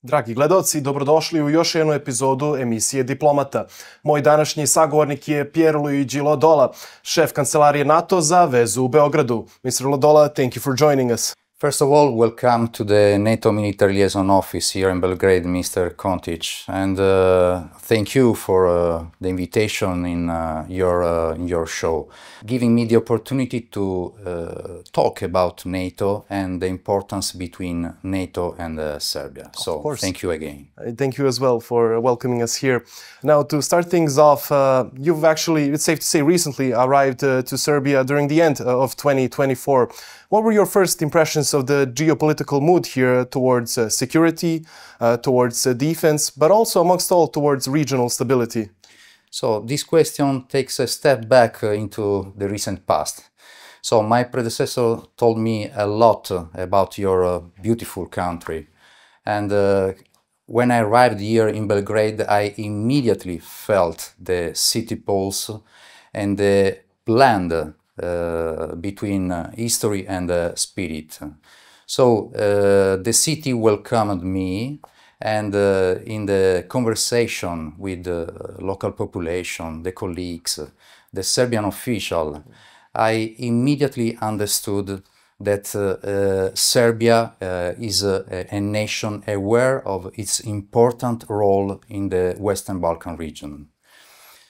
Dragi gledaoci, dobrodošli u još jednu epizodu emisije Diplomata. Moj današnji sagovornik je Pjerluiđi Lodola, šef kancelarije NATO za vezu u Beogradu. Mr. Lodola, thank you for joining us. First of all, welcome to the NATO Military Liaison Office here in Belgrade, Mr. Kontić, and thank you for the invitation in your show, giving me the opportunity to talk about NATO and the importance between NATO and Serbia. So, thank you again. Thank you as well for welcoming us here. Now, to start things off, you've actually, it's safe to say, recently arrived to Serbia during the end of 2024. What were your first impressions of the geopolitical mood here towards security, towards defense, but also amongst all towards regional stability? So this question takes a step back into the recent past. So my predecessor told me a lot about your beautiful country. And when I arrived here in Belgrade, I immediately felt the city pulse and the blend between history and spirit. So the city welcomed me, and in the conversation with the local population, the colleagues, the Serbian official, I immediately understood that Serbia is a nation aware of its important role in the Western Balkan region.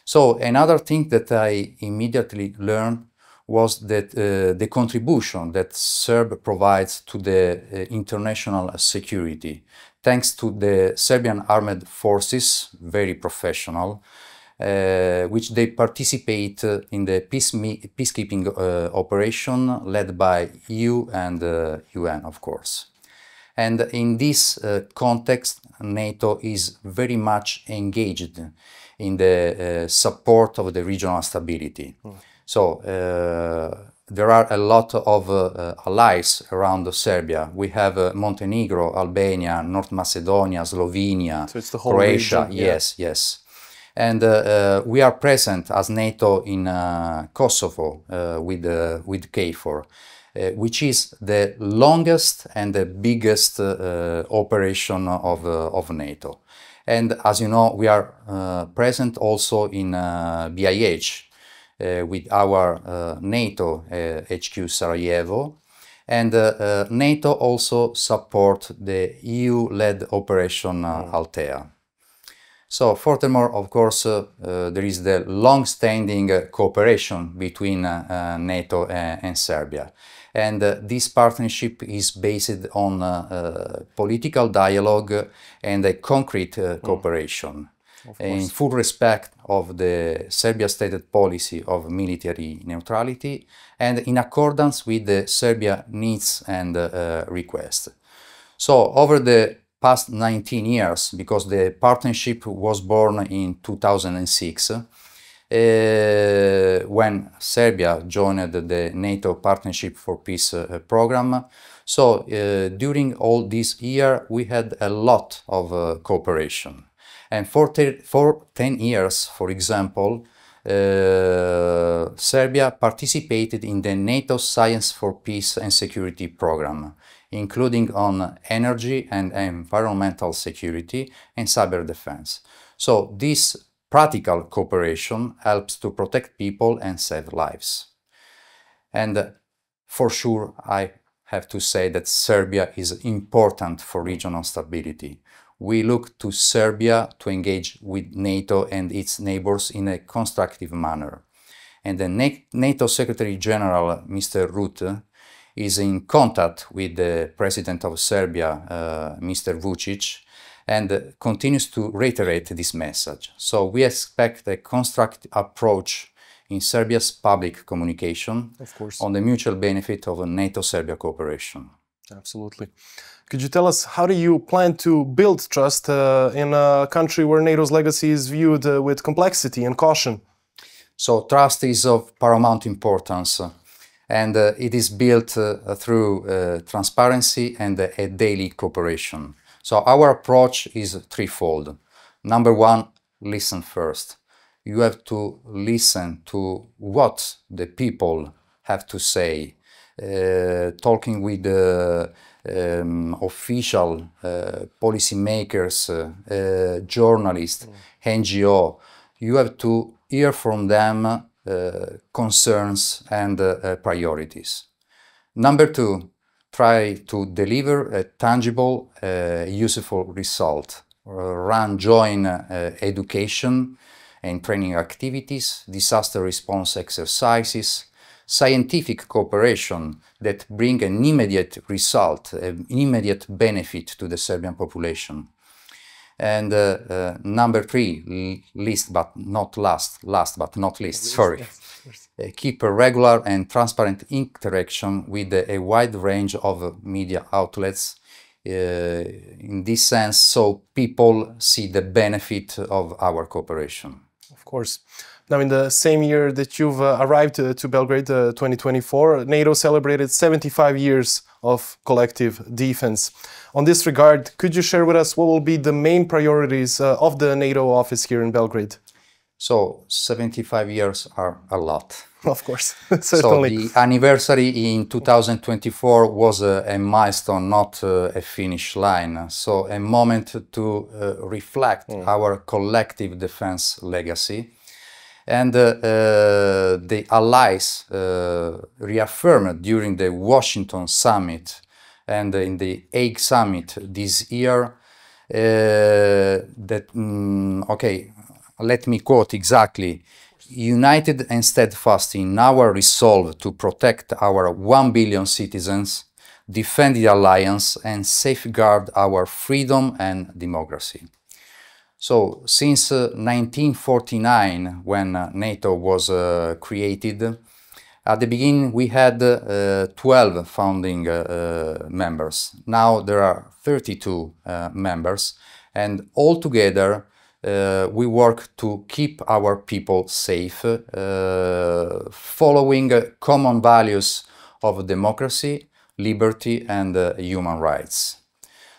So another thing that I immediately learned was that the contribution that Serbia provides to the international security, thanks to the Serbian armed forces, very professional, which they participate in the peacekeeping operation led by EU and UN, of course. And in this context, NATO is very much engaged in the support of the regional stability. So there are a lot of allies around Serbia. We have Montenegro, Albania, North Macedonia, Slovenia, so it's the whole Croatia. Region, yes, yes. And we are present as NATO in Kosovo with KFOR, which is the longest and the biggest operation of NATO. And as you know, we are present also in BiH, with our NATO HQ Sarajevo, and NATO also support the EU-led operation Altea. So furthermore, of course, there is the long-standing cooperation between NATO and Serbia. And this partnership is based on political dialogue and a concrete cooperation. In full respect of the Serbia stated policy of military neutrality and in accordance with the Serbia needs and requests. So over the past 19 years, because the partnership was born in 2006, when Serbia joined the NATO Partnership for Peace program. So during all this year, we had a lot of cooperation. And for 10 years, for example, Serbia participated in the NATO Science for Peace and Security program, including on energy and environmental security and cyber defense. So this practical cooperation helps to protect people and save lives. And for sure, I have to say that Serbia is important for regional stability. We look to Serbia to engage with NATO and its neighbors in a constructive manner. And the NATO Secretary General, Mr. Rutte, is in contact with the President of Serbia, Mr. Vučić, and continues to reiterate this message. So we expect a constructive approach in Serbia's public communication, of course, on the mutual benefit of a NATO-Serbia cooperation. Absolutely. Could you tell us, how do you plan to build trust in a country where NATO's legacy is viewed with complexity and caution? So trust is of paramount importance, and it is built through transparency and a daily cooperation. So our approach is threefold. Number one, listen first. You have to listen to what the people have to say, talking with official, policymakers, journalists, NGO. You have to hear from them concerns and priorities. Number two, try to deliver a tangible, useful result. Run joint education and training activities, disaster response exercises, scientific cooperation that bring an immediate result, an immediate benefit to the Serbian population. And number three, last but not least, sorry. Keep a regular and transparent interaction with a wide range of media outlets in this sense, so people see the benefit of our cooperation. Of course. Now, in the same year that you've arrived to Belgrade, 2024, NATO celebrated 75 years of collective defense. On this regard, could you share with us what will be the main priorities of the NATO office here in Belgrade? So, 75 years are a lot. Of course, certainly. So, the anniversary in 2024 was a milestone, not a finish line. So, a moment to reflect our collective defense legacy. And the Allies reaffirmed during the Washington Summit and in the Hague Summit this year that, okay, let me quote exactly, united and steadfast in our resolve to protect our 1 billion citizens, defend the alliance and safeguard our freedom and democracy. So, since 1949, when NATO was created, at the beginning we had 12 founding members. Now there are 32 members, and altogether we work to keep our people safe, following common values of democracy, liberty and human rights.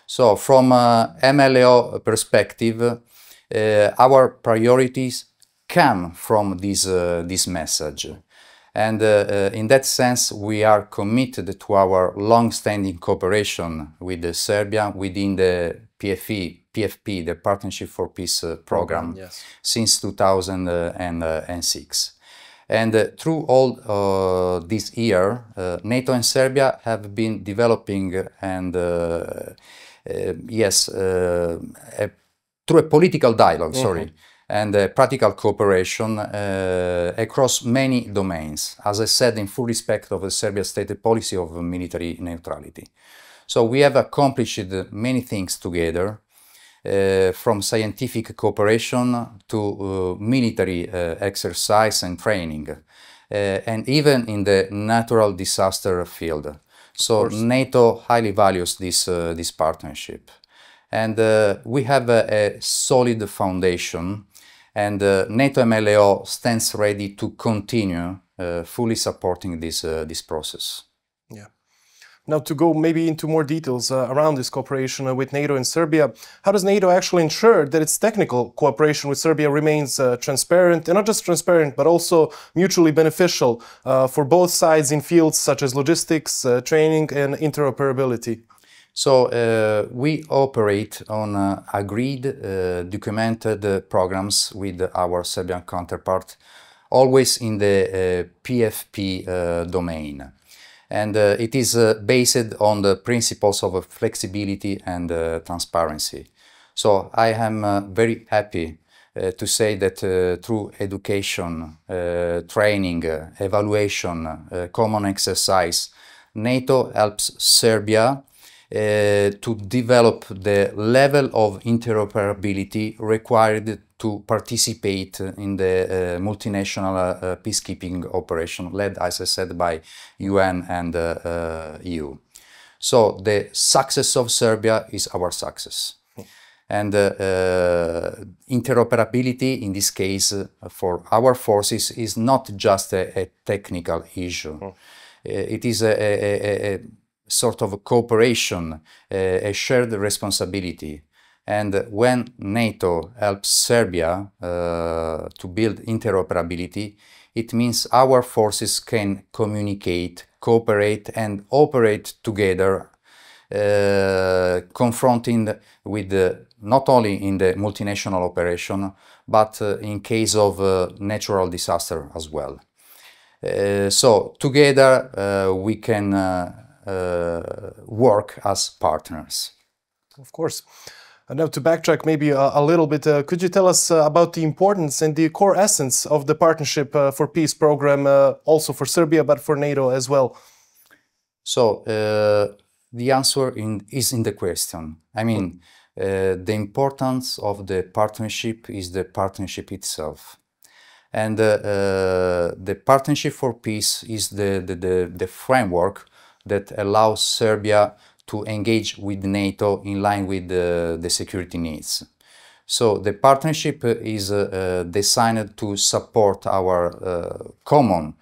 So, from MLO perspective, our priorities come from this message. And in that sense, we are committed to our long-standing cooperation with Serbia within the PFP, the Partnership for Peace program, yes, since 2006. And through all this year, NATO and Serbia have been developing and through a political dialogue, and practical cooperation across many domains, as I said, in full respect of the Serbia's stated policy of military neutrality. So we have accomplished many things together, from scientific cooperation to military exercise and training, and even in the natural disaster field. So NATO highly values this partnership. And we have a solid foundation, and NATO MLO stands ready to continue fully supporting this process. Yeah. Now, to go maybe into more details around this cooperation with NATO and Serbia, how does NATO actually ensure that its technical cooperation with Serbia remains transparent, and not just transparent, but also mutually beneficial for both sides in fields such as logistics, training and interoperability? So we operate on agreed, documented programs with our Serbian counterpart, always in the PFP domain. And it is based on the principles of flexibility and transparency. So I am very happy to say that through education, training, evaluation, common exercise, NATO helps Serbia to develop the level of interoperability required to participate in the multinational peacekeeping operation led, as I said, by UN and EU. So the success of Serbia is our success. And interoperability, in this case, for our forces, is not just a technical issue. It is a sort of cooperation, a shared responsibility. And when NATO helps Serbia to build interoperability, it means our forces can communicate, cooperate and operate together confronting with not only in the multinational operation, but in case of natural disaster as well. So together we can work as partners. Of course. Now to backtrack maybe a little bit, could you tell us about the importance and the core essence of the Partnership for Peace program, also for Serbia, but for NATO as well? So the answer is in the question. I mean, the importance of the partnership is the partnership itself. And the Partnership for Peace is the framework that allows Serbia to engage with NATO in line with the security needs. So the partnership is designed to support our common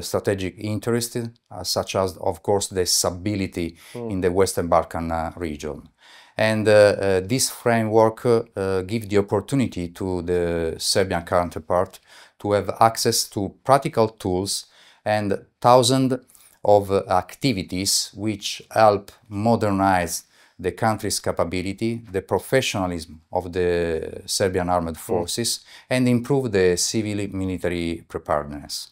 strategic interests, such as, of course, the stability in the Western Balkan region. And this framework gives the opportunity to the Serbian counterpart to have access to practical tools and thousands of activities which help modernize the country's capability, the professionalism of the Serbian armed forces, and improve the civil-military preparedness.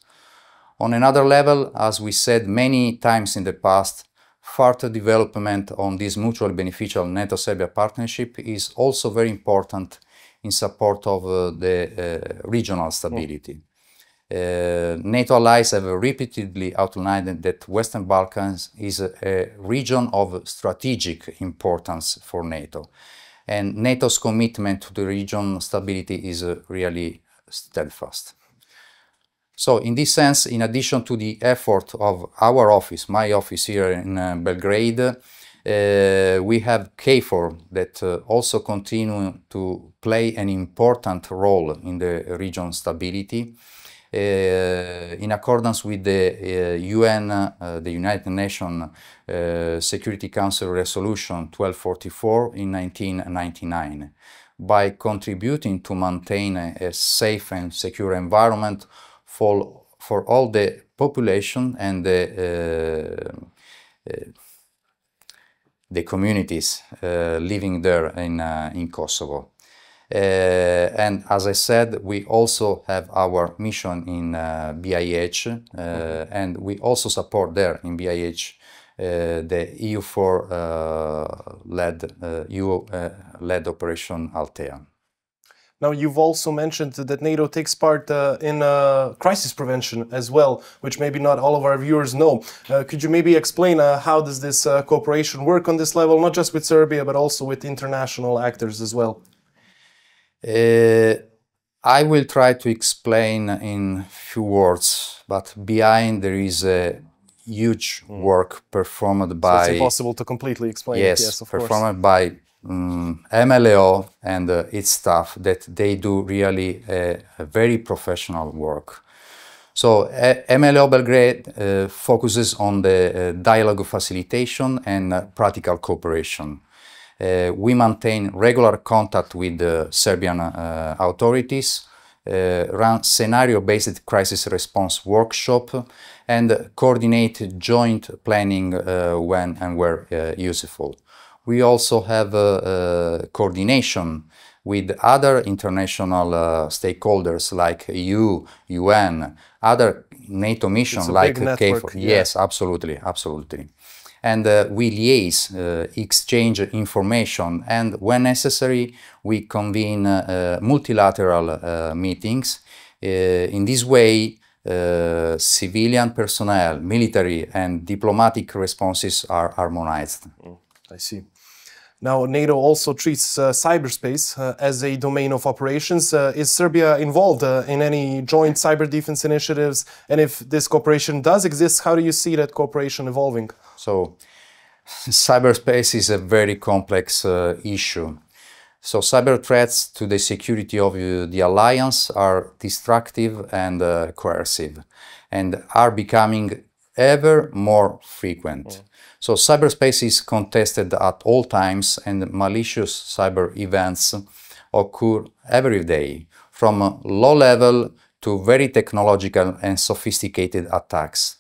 On another level, as we said many times in the past, further development on this mutually beneficial NATO-Serbia partnership is also very important in support of the regional stability. NATO allies have repeatedly outlined that Western Balkans is a region of strategic importance for NATO, and NATO's commitment to the region stability is really steadfast. So in this sense, in addition to the effort of our office, my office here in Belgrade, we have KFOR that also continue to play an important role in the region's stability. In accordance with the UN, the United Nations Security Council Resolution 1244 in 1999, by contributing to maintain a safe and secure environment for all the population and the communities living there in Kosovo. And as I said, we also have our mission in BIH, and we also support there in BIH the EU-led Operation Althea. Now, you've also mentioned that NATO takes part in crisis prevention as well, which maybe not all of our viewers know. Could you maybe explain how does this cooperation work on this level, not just with Serbia, but also with international actors as well? I will try to explain in few words, but behind there is a huge work performed by... So it's impossible to completely explain. Yes, performed by MLO and its staff, that they do really a very professional work. So MLO Belgrade focuses on the dialogue facilitation and practical cooperation. We maintain regular contact with the Serbian authorities, run scenario-based crisis response workshop, and coordinate joint planning when and where useful. We also have coordination with other international stakeholders like EU, UN, other NATO missions like KFOR. Yes, absolutely, absolutely. And we liaise, exchange information, and when necessary, we convene multilateral meetings. In this way, civilian personnel, military, and diplomatic responses are harmonized. I see. Now, NATO also treats cyberspace as a domain of operations. Is Serbia involved in any joint cyber defense initiatives? And if this cooperation does exist, how do you see that cooperation evolving? So, cyberspace is a very complex issue. So, cyber threats to the security of the alliance are destructive and coercive, and are becoming ever more frequent. So cyberspace is contested at all times, and malicious cyber events occur every day, from low level to very technological and sophisticated attacks.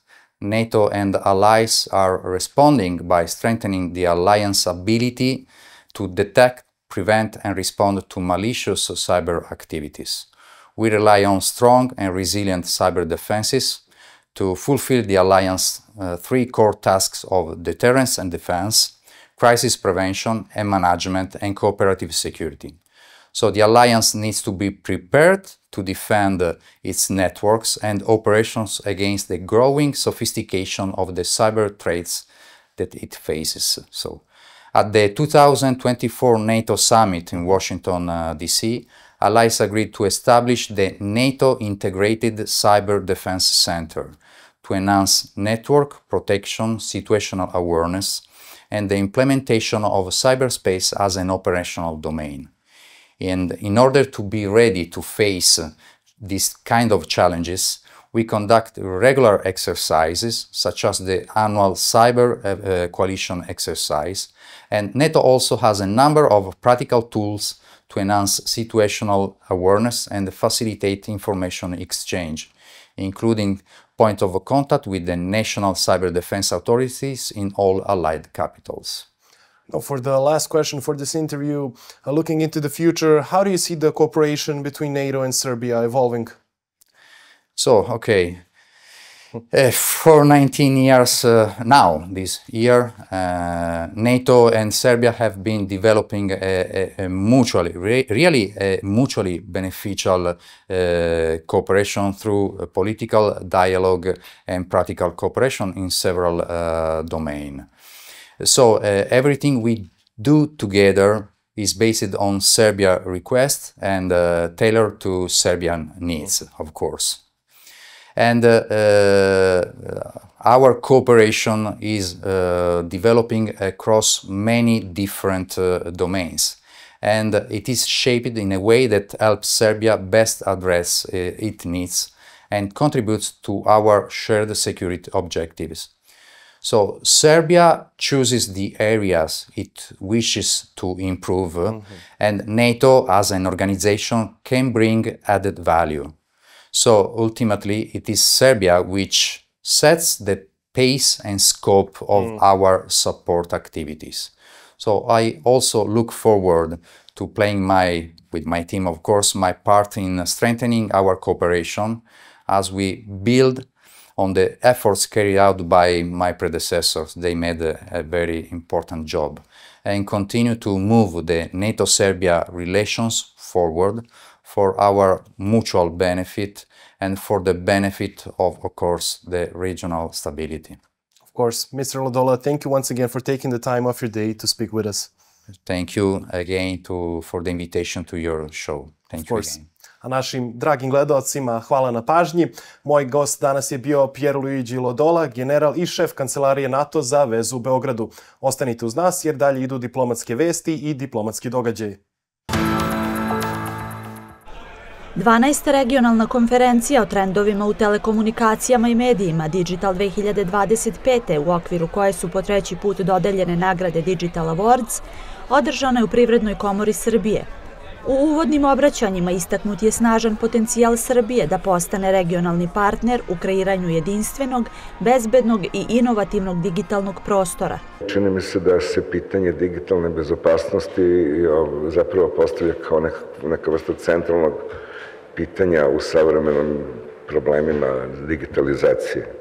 NATO and allies are responding by strengthening the alliance ability to detect, prevent and respond to malicious cyber activities. We rely on strong and resilient cyber defenses to fulfill the alliance's three core tasks of deterrence and defense, crisis prevention and management, and cooperative security. So the alliance needs to be prepared to defend its networks and operations against the growing sophistication of the cyber threats that it faces. So, at the 2024 NATO summit in Washington, D.C., allies agreed to establish the NATO Integrated Cyber Defense Center to enhance network protection, situational awareness, and the implementation of cyberspace as an operational domain. And in order to be ready to face these kind of challenges, we conduct regular exercises, such as the annual Cyber Coalition exercise, and NATO also has a number of practical tools to enhance situational awareness and facilitate information exchange, including point of contact with the national cyber defense authorities in all allied capitals. Now, for the last question for this interview, looking into the future, how do you see the cooperation between NATO and Serbia evolving? So, okay, for 19 years now, this year, NATO and Serbia have been developing a mutually beneficial cooperation through political dialogue and practical cooperation in several domains. So everything we do together is based on Serbia requests and tailored to Serbian needs, of course. And our cooperation is developing across many different domains. And it is shaped in a way that helps Serbia best address its needs and contributes to our shared security objectives. So Serbia chooses the areas it wishes to improve, and NATO as an organization can bring added value. So ultimately, it is Serbia which sets the pace and scope of our support activities. So I also look forward to playing with my team, of course, my part in strengthening our cooperation as we build on the efforts carried out by my predecessors. They made a very important job, and continue to move the NATO-Serbia relations forward for our mutual benefit and for the benefit of course, the regional stability. Of course. Mr. Lodola, thank you once again for taking the time off your day to speak with us. Thank you again for the invitation to your show. Thank you again. A našim dragim gledaocima hvala na pažnji. Moj gost danas je bio Pjerluiđi Lodola, general i šef kancelarije NATO za vezu u Beogradu. Ostanite uz nas jer dalje idu diplomatske vesti i diplomatski događaji. 12. regionalna konferencija o trendovima u telekomunikacijama i medijima Digital 2025. u okviru koje su po treći put dodeljene nagrade Digital Awards, održana je u Privrednoj komori Srbije. U uvodnim obraćanjima istaknut je snažan potencijal Srbije da postane regionalni partner u kreiranju jedinstvenog, bezbednog i inovativnog digitalnog prostora. Čini mi se da se pitanje digitalne bezopasnosti zapravo postavlja kao neka vrsta centralnog pitanja u savremenom problemima digitalizacije.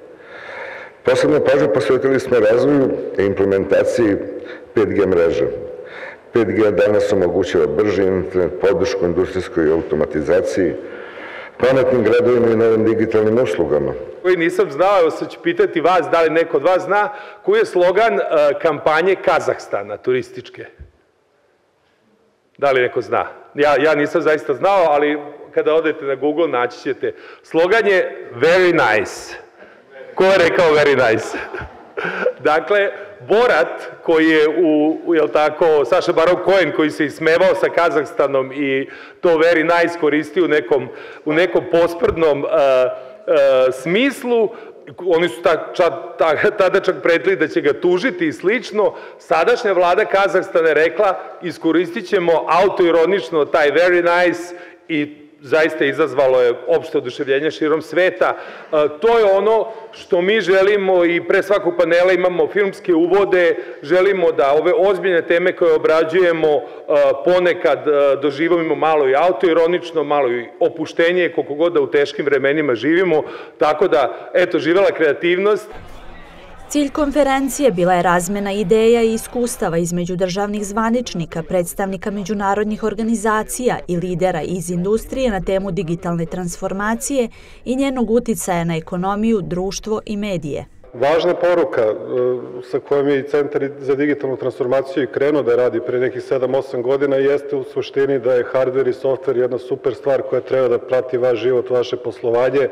Posebno pažnju posvetili smo razvoju i implementaciji 5G mreža. 5G danas omogućava brži internet, podršku industrijskoj automatizaciji, pametnim gradovima i novim digitalnim uslugama. Koji nisam znao, evo sad ću pitati vas, da li neko od vas zna, koji je slogan kampanje Kazahstana turističke? Da li neko zna? Ja nisam zaista znao, ali kada odete na Google naći ćete. Slogan je Very nice. Ko je rekao Very nice? Dakle, Borat koji je jel tako, Saša Baron Cohen koji se ismevao sa Kazahstanom i to Very nice koristi u nekom posprdnom smislu, oni su tada čak pretili da će ga tužiti i slično. Sadašnja vlada Kazahstana je rekla iskoristit ćemo autoironično taj Very nice i zaista izazvalo je opšte oduševljenje širom sveta. To je ono što mi želimo i pre svakog panela imamo filmske uvode, želimo da ove ozbiljne teme koje obrađujemo ponekad doživimo malo i autoironično, malo i opuštenje, koliko god da u teškim vremenima živimo, tako da, eto, živela kreativnost. Cilj konferencije bila je razmena ideja i iskustava između državnih zvaničnika, predstavnika međunarodnih organizacija i lidera iz industrije na temu digitalne transformacije i njenog uticaja na ekonomiju, društvo i medije. Važna poruka sa kojom je i Centar za digitalnu transformaciju i krenuo da radi pre nekih 7-8 godina jeste u suštini da je hardware i software jedna super stvar koja treba da prati vaš život, vaše poslovanje,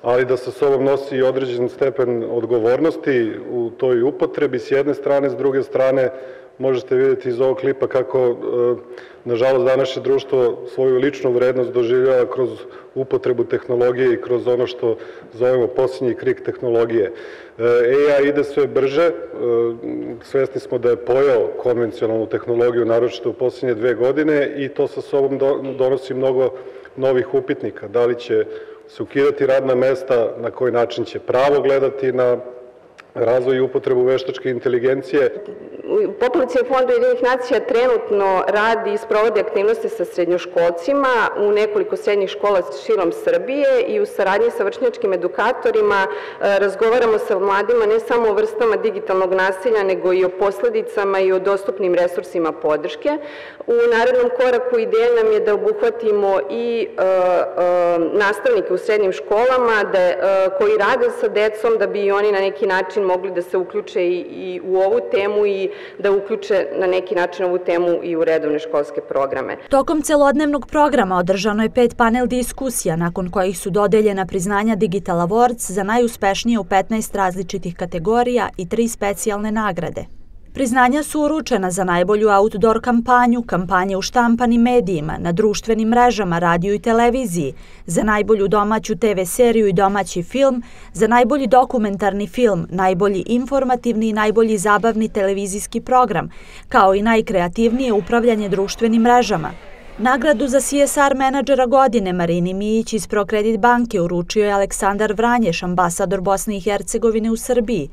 ali da sa sobom nosi i određen stepen odgovornosti u toj upotrebi s jedne strane, s druge strane možete vidjeti iz ovog klipa kako, nažalost, današnje društvo svoju ličnu vrednost doživljava kroz upotrebu tehnologije i kroz ono što zovemo posljednji krik tehnologije. AI ide sve brže, svesni smo da je pojeo konvencionalnu tehnologiju, naročito u posljednje 2 godine, i to sa sobom donosi mnogo novih upitnika. Da li će se ukidati radna mesta, na koji način će pravo gledati na razvoj i upotrebu veštačke inteligencije. Populacioni fond Ujedinjenih nacija trenutno radi i sprovodi aktivnosti sa srednjoškolcima u nekoliko srednjih škola širom Srbije i u saradnji sa vršnjačkim edukatorima razgovaramo sa mladima ne samo o vrstama digitalnog nasilja, nego i o posledicama i o dostupnim resursima podrške. U narednom koraku ideja nam je da obuhvatimo i nastavnike u srednjim školama koji rade sa decom da bi i oni na neki način mogli da se uključe i u ovu temu i da uključe na neki način ovu temu i u redovne školske programe. Tokom celodnevnog programa održano je 5 panel diskusija, nakon kojih su dodeljena priznanja Digital Awards za najuspešnije u 15 različitih kategorija i 3 specijalne nagrade. Priznanja su uručena za najbolju outdoor kampanju, kampanje u štampanim medijima, na društvenim mrežama, radiju i televiziji, za najbolju domaću TV seriju i domaći film, za najbolji dokumentarni film, najbolji informativni i najbolji zabavni televizijski program, kao i najkreativnije upravljanje društvenim mrežama. Nagradu za CSR menadžera godine Marini Mijić iz Prokredit banke uručio je Aleksandar Vranješ, ambasador Bosne i Hercegovine u Srbiji.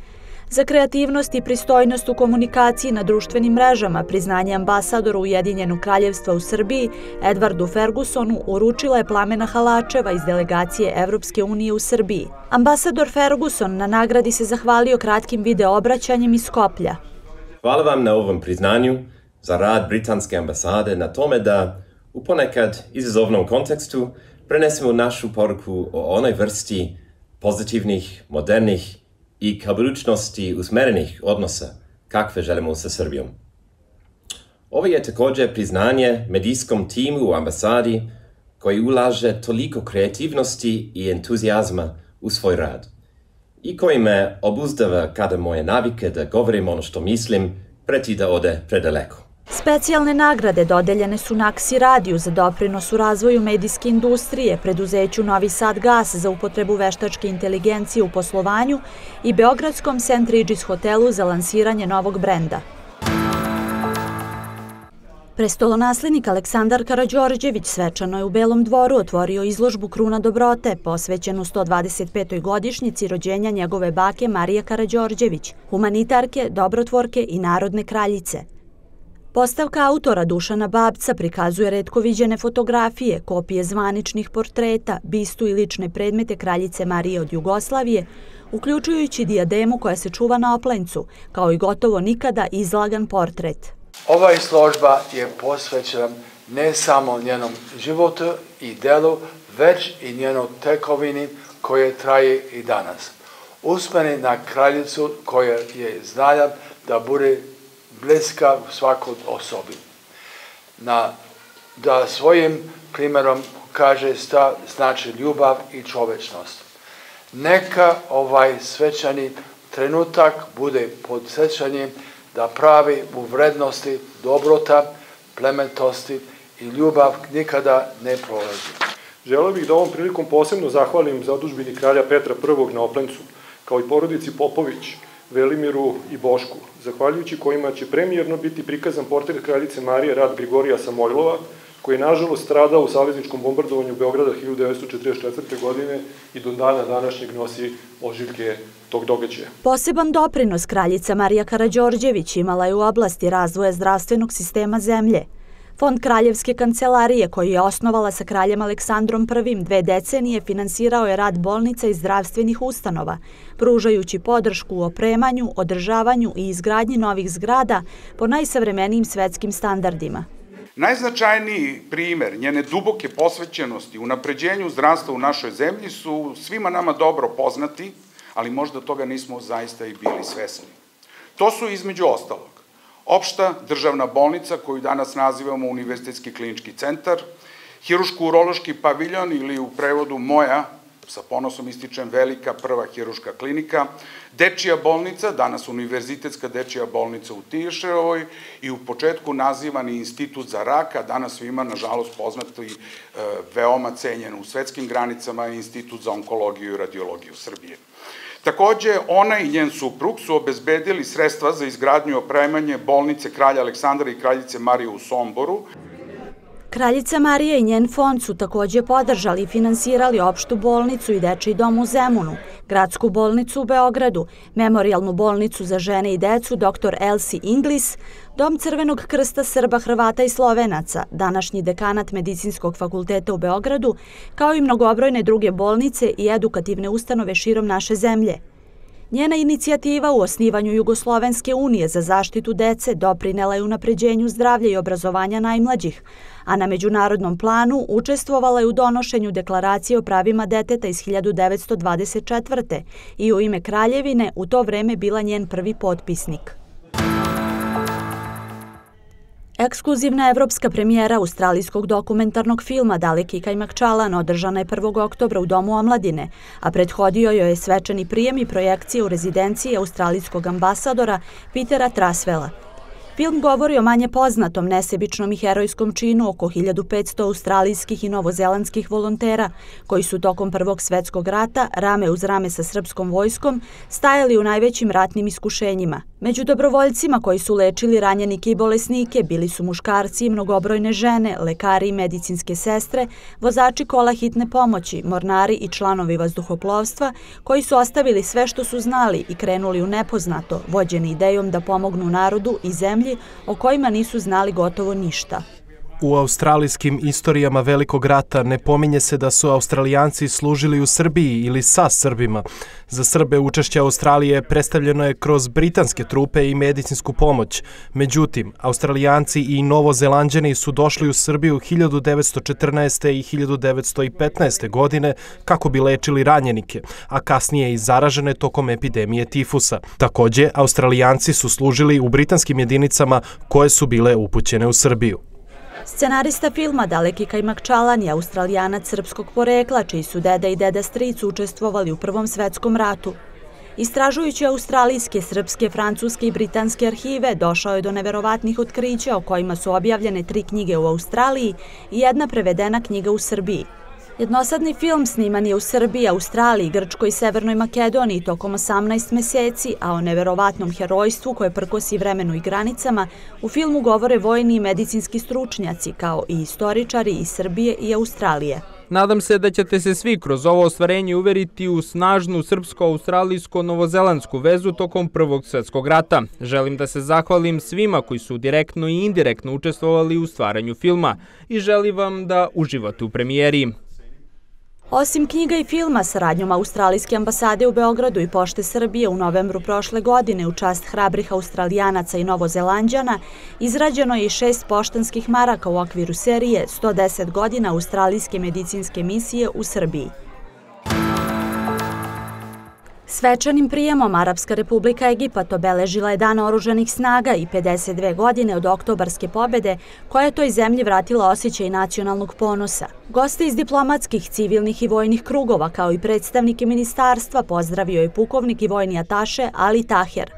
Za kreativnost i pristojnost u komunikaciji na društvenim mrežama priznanje ambasadoru Ujedinjenog kraljevstva u Srbiji Edvardu Fergusonu uručila je Plamena Halačeva iz delegacije Evropske unije u Srbiji. Ambasador Ferguson na nagradi se zahvalio kratkim video obraćanjem iz Skoplja. Hvala vam na ovom priznanju za rad britanske ambasade na tome da u ponekad izazovnom kontekstu prenesemo našu poruku o onoj vrsti pozitivnih, modernih i ka budućnosti usmerenih odnosa kakve želimo sa Srbijom. Ovo je također priznanje medijskom timu u ambasadi koji ulaže toliko kreativnosti i entuzijazma u svoj rad i koji me obuzdava kada moje navike da govorim ono što mislim preti da ode predaleko. Specijalne nagrade dodeljene su Naksi radiju za doprinos u razvoju medijske industrije, preduzeću Novi Sad Gas za upotrebu veštačke inteligencije u poslovanju i Beogradskom St. Regis hotelu za lansiranje novog brenda. Prestolonaslednik Aleksandar Karađorđević svečano je u Belom dvoru otvorio izložbu Kruna dobrote, posvećenu 125. godišnjici rođenja njegove bake Marije Karađorđević, humanitarke, dobrotvorke i narodne kraljice. Postavka autora Dušana Babca prikazuje retko viđene fotografije, kopije zvaničnih portreta, bistu i lične predmete kraljice Marije od Jugoslavije, uključujući dijademu koja se čuva na oplencu, kao i gotovo nikada izlagan portret. Ova izložba je posvećena ne samo njenom životu i delu, već i njenoj tekovini koje traje i danas. Uspomeni na kraljicu koja je znala da bude bliska svakoj osobi. Da svojim primjerom kaže šta znači ljubav i čovečnost. Neka ovaj svečani trenutak bude podsjećanjem da pravi u vrednosti dobrota, plementosti i ljubav nikada ne prolazi. Želeo bih da ovom prilikom posebno zahvalim zadužbini kralja Petra I na Oplencu, kao i porodici Popović, Velimiru i Bošku, zahvaljujući kojima će premijerno biti prikazan portret kraljice Marije rad Grigorija Samojlova, koji je nažalost stradao u savezničkom bombardovanju Beograda 1944. godine i do dana današnjeg nosi ožiljke tog događaja. Poseban doprinos kraljica Marija Karađorđević imala je u oblasti razvoja zdravstvenog sistema zemlje. Fond Kraljevske kancelarije, koji je osnovala sa kraljem Aleksandrom I 2 decenije, finansirao je rad bolnica i zdravstvenih ustanova, pružajući podršku u opremanju, održavanju i izgradnji novih zgrada po najsavremenijim svetskim standardima. Najznačajniji primer njene duboke posvećenosti u unapređenju zdravstva u našoj zemlji su svima nama dobro poznati, ali možda toga nismo zaista i bili svesni. To su između ostalog opšta državna bolnica koju danas nazivamo Univerzitetski klinički centar, hiruško-urološki paviljon ili u prevodu moja, sa ponosom ističem, velika prva hiruška klinika, dečija bolnica, danas Univerzitetska dečija bolnica u Tirševoj i u početku nazivani Institut za rak, a danas svima, nažalost, poznato i veoma cenjen u svetskim granicama Institut za onkologiju i radiologiju Srbije. Takođe, ona i njen suprug su obezbedili sredstva za izgradnju i opremanje bolnice kralja Aleksandra i kraljice Marije u Somboru. Kraljica Marija i njen fond su takođe podržali i finansirali opštu bolnicu i dečiji dom u Zemunu, gradsku bolnicu u Beogradu, memorijalnu bolnicu za žene i decu dr. Elsie Inglis, Dom Crvenog krsta Srba, Hrvata i Slovenaca, današnji dekanat Medicinskog fakulteta u Beogradu, kao i mnogobrojne druge bolnice i edukativne ustanove širom naše zemlje. Njena inicijativa u osnivanju Jugoslovenske unije za zaštitu dece doprinela je unapređenju zdravlja i obrazovanja najmlađih, a na međunarodnom planu učestvovala je u donošenju deklaracije o pravima deteta iz 1924. i u ime Kraljevine u to vreme bila njen prvi potpisnik. Ekskluzivna evropska premijera australijskog dokumentarnog filma Daleki i Kajmakčalan održana je 1. oktobra u Domu omladine, a prethodio joj je svečani prijem i projekcije u rezidenciji australijskog ambasadora Petera Trasvela. Film govori o manje poznatom, nesebičnom i herojskom činu oko 1500 australijskih i novozelandskih volontera koji su tokom Prvog svetskog rata, rame uz rame sa srpskom vojskom, stajali u najvećim ratnim iskušenjima. Među dobrovoljcima koji su lečili ranjenike i bolesnike bili su muškarci i mnogobrojne žene, lekari i medicinske sestre, vozači kola hitne pomoći, mornari i članovi vazduhoplovstva koji su ostavili sve što su znali i krenuli u nepoznato, vođeni idejom da pomognu narodu i zemlji o kojima nisu znali gotovo ništa. U australijskim istorijama Velikog rata ne pominje se da su Australijanci služili u Srbiji ili sa Srbima. Za Srbe učešće Australije predstavljeno je kroz britanske trupe i medicinsku pomoć. Međutim, Australijanci i Novozelanđani su došli u Srbiju 1914. i 1915. godine kako bi lečili ranjenike, a kasnije i zaražene tokom epidemije tifusa. Takođe, Australijanci su služili u britanskim jedinicama koje su bile upućene u Srbiju. Scenarista filma Daleki Kajmakčalan je Australijanac srpskog porekla, čiji su deda i deda stric učestvovali u Prvom svetskom ratu. Istražujući australijske, srpske, francuske i britanske arhive, došao je do neverovatnih otkrića o kojima su objavljene 3 knjige u Australiji i 1 prevedena knjiga u Srbiji. Jednosadni film sniman je u Srbiji, Australiji, Grčkoj i Severnoj Makedoniji tokom 18 meseci, a o neverovatnom herojstvu koje prkosi vremenu i granicama u filmu govore vojni i medicinski stručnjaci, kao i istoričari iz Srbije i Australije. Nadam se da ćete se svi kroz ovo ostvarenje uveriti u snažnu srpsko-australijsko-novozelandsku vezu tokom Prvog svjetskog rata. Želim da se zahvalim svima koji su direktno i indirektno učestvovali u stvaranju filma i želim vam da uživate u premijeri. Osim knjiga i filma, saradnjom Australijske ambasade u Beogradu i Pošte Srbije u novembru prošle godine u čast hrabrih Australijanaca i Novozelanđana izrađeno je i 6 poštanskih maraka u okviru serije 110 godina australijske medicinske misije u Srbiji. Svečanim prijemom Arapska Republika Egipat obeležila je Dana Oružanih snaga i 52 godine od oktobarske pobede koja je toj zemlji vratila osjećaj nacionalnog ponosa. Goste iz diplomatskih, civilnih i vojnih krugova kao i predstavnike ministarstva pozdravio je pukovnik i vojni ataše Ali Taher.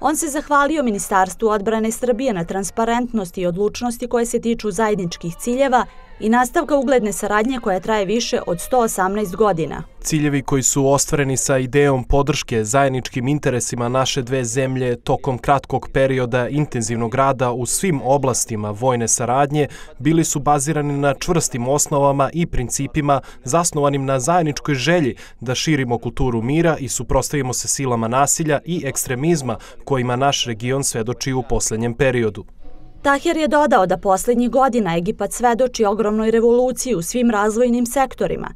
On se zahvalio Ministarstvu odbrane Srbije na transparentnosti i odlučnosti koje se tiču zajedničkih ciljeva i nastavka ugledne saradnje koja traje više od 118 godina. Ciljevi koji su ostvareni sa idejom podrške zajedničkim interesima naše dve zemlje tokom kratkog perioda intenzivnog rada u svim oblastima vojne saradnje bili su bazirani na čvrstim osnovama i principima zasnovanim na zajedničkoj želji da širimo kulturu mira i suprotstavimo se silama nasilja i ekstremizma kojima naš region svedoči u posljednjem periodu. Taher je dodao da posljednjih godina Egipat svedoči ogromnoj revoluciji u svim razvojnim sektorima.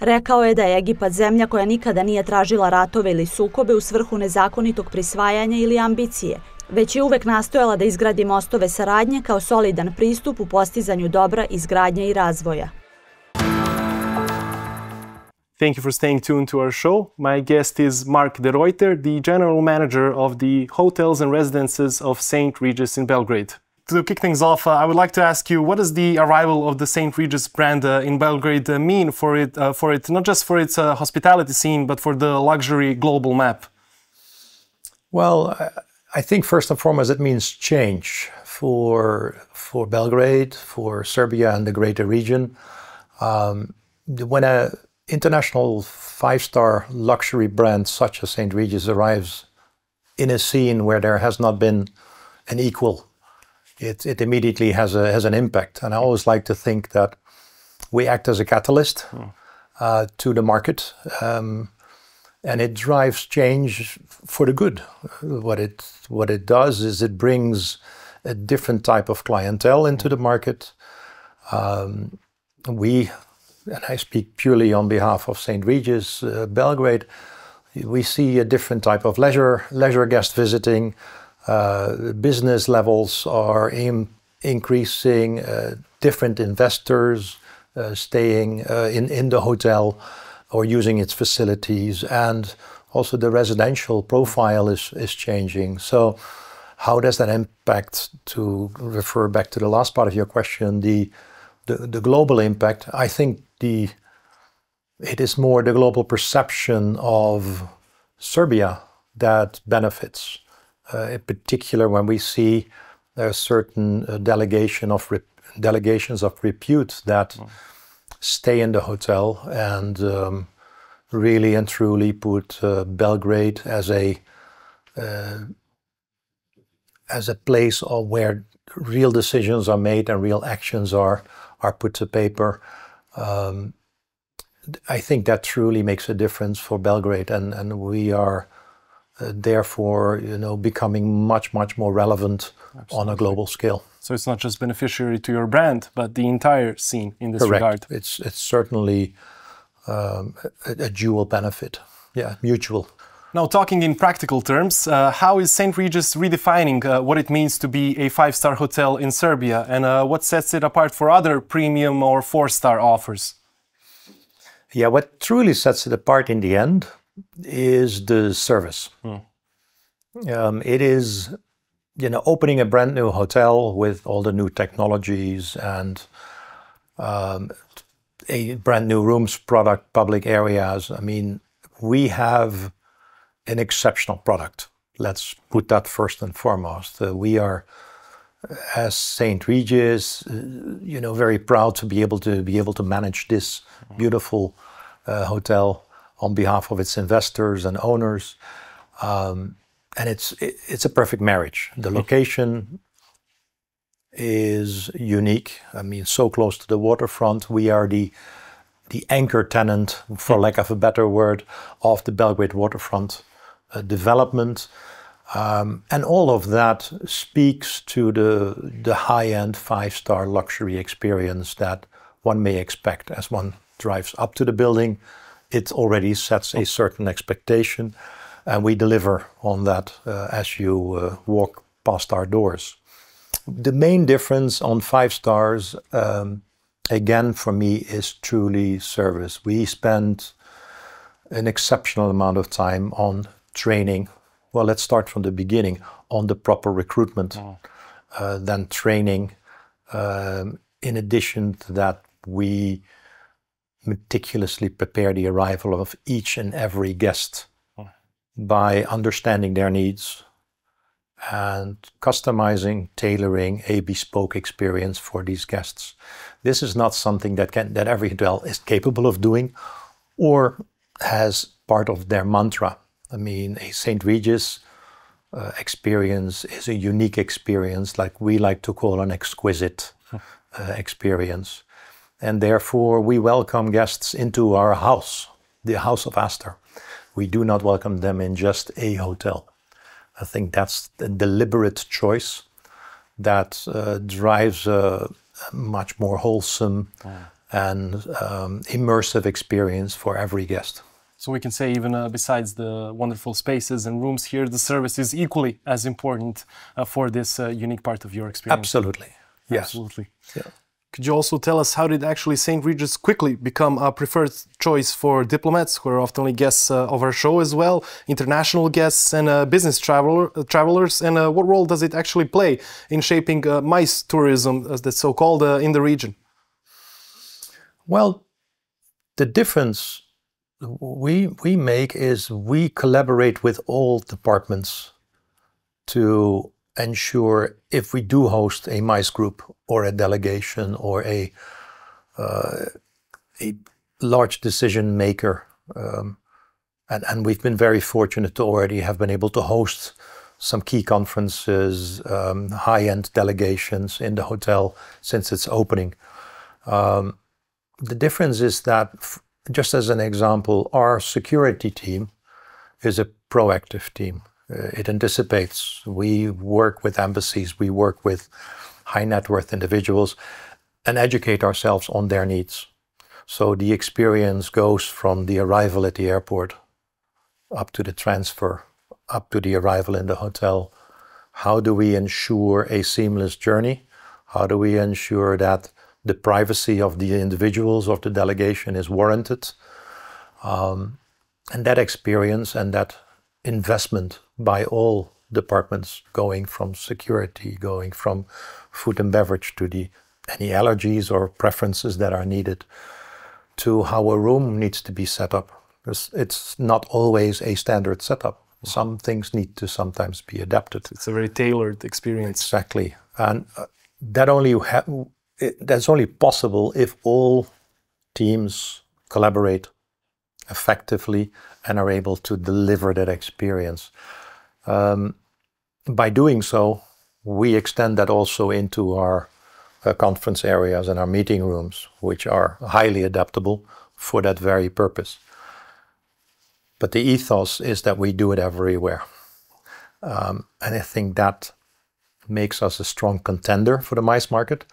Rekao je da je Egipat zemlja koja nikada nije tražila ratove ili sukobe u svrhu nezakonitog prisvajanja ili ambicije, već je uvek nastojala da izgradi mostove saradnje kao solidan pristup u postizanju dobra, izgradnje i razvoja. Thank you for staying tuned to our show. My guest is Mark de Rajter, the general manager of the hotels and residences of St. Regis in Belgrade. To kick things off, I would like to ask you, what does the arrival of the St. Regis brand in Belgrade mean for it, not just for its hospitality scene, but for the luxury global map? Well, I think first and foremost it means change for Belgrade, for Serbia and the greater region. When an international five-star luxury brand such as St. Regis arrives in a scene where there has not been an equal, it immediately has an impact. And I always like to think that we act as a catalyst to the market, and it drives change for the good. What it does is it brings a different type of clientele into the market. We, and I speak purely on behalf of St. Regis, Belgrade, we see a different type of leisure guest visiting. Business levels are increasing, different investors staying in the hotel or using its facilities, and also the residential profile is changing. So how does that impact, to refer back to the last part of your question, the global impact? I think it is more the global perception of Serbia that benefits. In particular, when we see certain delegations of repute that stay in the hotel and really and truly put Belgrade as a place where real decisions are made and real actions are put to paper. I think that truly makes a difference for Belgrade, and we are therefore, becoming much more relevant. Absolutely. On a global scale. So it's not just beneficiary to your brand, but the entire scene in this regard. It's certainly a dual benefit. Yeah, mutual. Now, talking in practical terms, how is St. Regis redefining what it means to be a five-star hotel in Serbia, and what sets it apart for other premium or four-star offers? Yeah, what truly sets it apart in the end is the service. It is, opening a brand new hotel with all the new technologies and a brand new rooms product, public areas. I mean, we have an exceptional product. Let's put that first and foremost. We are, as St. Regis, very proud to be able to manage this beautiful hotel on behalf of its investors and owners, and it's a perfect marriage. The location is unique. I mean, so close to the waterfront. We are the anchor tenant, for lack of a better word, of the Belgrade waterfront development, and all of that speaks to the high-end five-star luxury experience that one may expect as one drives up to the building. It already sets a certain expectation, and we deliver on that as you walk past our doors. The main difference on 5 stars, again, for me, is truly service. We spend an exceptional amount of time on training. Well, let's start from the beginning, on the proper recruitment, then training. In addition to that, we meticulously prepare the arrival of each and every guest by understanding their needs and customizing, tailoring a bespoke experience for these guests. This is not something that every hotel is capable of doing or has part of their mantra. I mean, a St. Regis experience is a unique experience, like we like to call an exquisite experience. And therefore, we welcome guests into our house, the House of Astor. We do not welcome them in just a hotel. I think that's a deliberate choice that drives a much more wholesome and immersive experience for every guest. So we can say even besides the wonderful spaces and rooms here, the service is equally as important for this unique part of your experience. Absolutely, yes. Absolutely. Yeah. Could you also tell us how did actually St. Regis quickly become a preferred choice for diplomats, who are often guests of our show as well, international guests and business travelers, and what role does it actually play in shaping MICE tourism, as that's so-called, in the region? Well, the difference we make is we collaborate with all departments to ensure if we do host a MICE group or a delegation or a large decision maker, and we've been very fortunate to already have been able to host some key conferences, high-end delegations in the hotel since its opening. The difference is that, just as an example, our security team is a proactive team. It anticipates. We work with embassies, we work with high net worth individuals and educate ourselves on their needs. So the experience goes from the arrival at the airport up to the transfer, up to the arrival in the hotel. How do we ensure a seamless journey? How do we ensure that the privacy of the individuals of the delegation is warranted? And that experience and that investment by all departments, going from security, going from food and beverage to any allergies or preferences that are needed, to how a room needs to be set up. It's not always a standard setup. Some things need to sometimes be adapted. It's a very tailored experience. Exactly. And that's only possible if all teams collaborate effectively and are able to deliver that experience. By doing so, we extend that also into our conference areas and our meeting rooms, which are highly adaptable for that very purpose. But the ethos is that we do it everywhere. And I think that makes us a strong contender for the MICE market.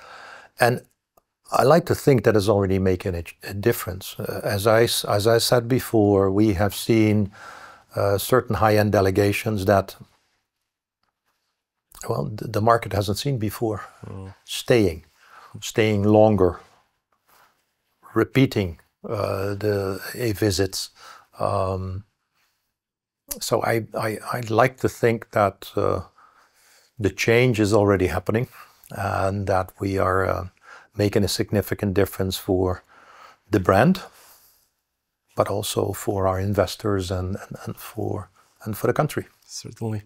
And I like to think that is already making a difference. As I said before, we have seen certain high-end delegations that, well, the market hasn't seen before. Staying longer, repeating visits. So I'd like to think that the change is already happening and that we are making a significant difference for the brand, but also for our investors and for the country. Certainly.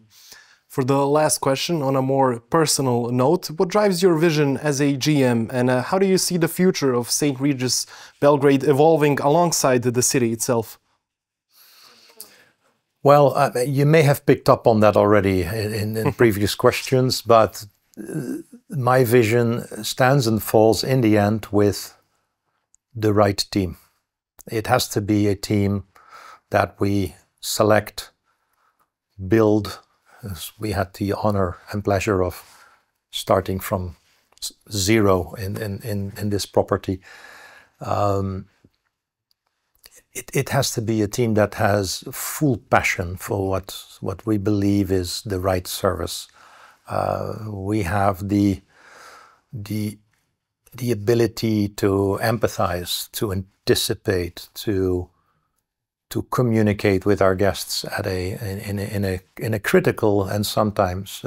For the last question, on a more personal note, what drives your vision as a GM, and how do you see the future of St. Regis Belgrade evolving alongside the city itself? Well, you may have picked up on that already in previous questions, but my vision stands and falls in the end with the right team. It has to be a team that we select, build. We had the honor and pleasure of starting from zero in this property. It has to be a team that has full passion for what we believe is the right service. We have the ability to empathize, to anticipate, to communicate with our guests in a critical and sometimes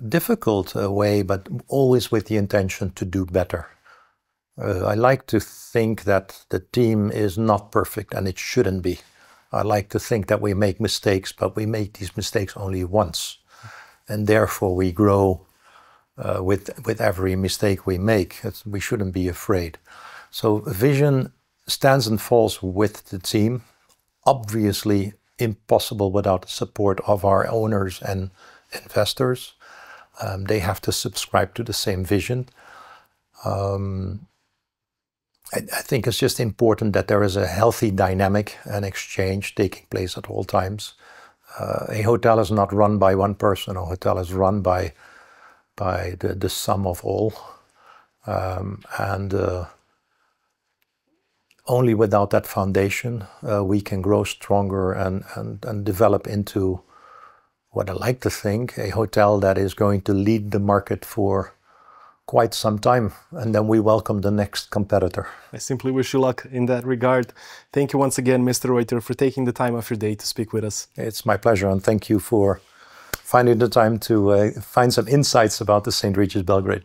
difficult way, but always with the intention to do better. I like to think that the team is not perfect, and it shouldn't be. I like to think that we make mistakes, but we make these mistakes only once. and therefore we grow with every mistake we make. We shouldn't be afraid. So vision stands and falls with the team. Obviously impossible without the support of our owners and investors. They have to subscribe to the same vision. I think it's just important that there is a healthy dynamic and exchange taking place at all times. A hotel is not run by one person. A hotel is run by the sum of all. Only without that foundation we can grow stronger and develop into what I like to think, a hotel that is going to lead the market for quite some time, and then we welcome the next competitor. I simply wish you luck in that regard. Thank you once again, Mr. Rajter, for taking the time of your day to speak with us. It's my pleasure, and thank you for finding the time to find some insights about the St. Regis Belgrade.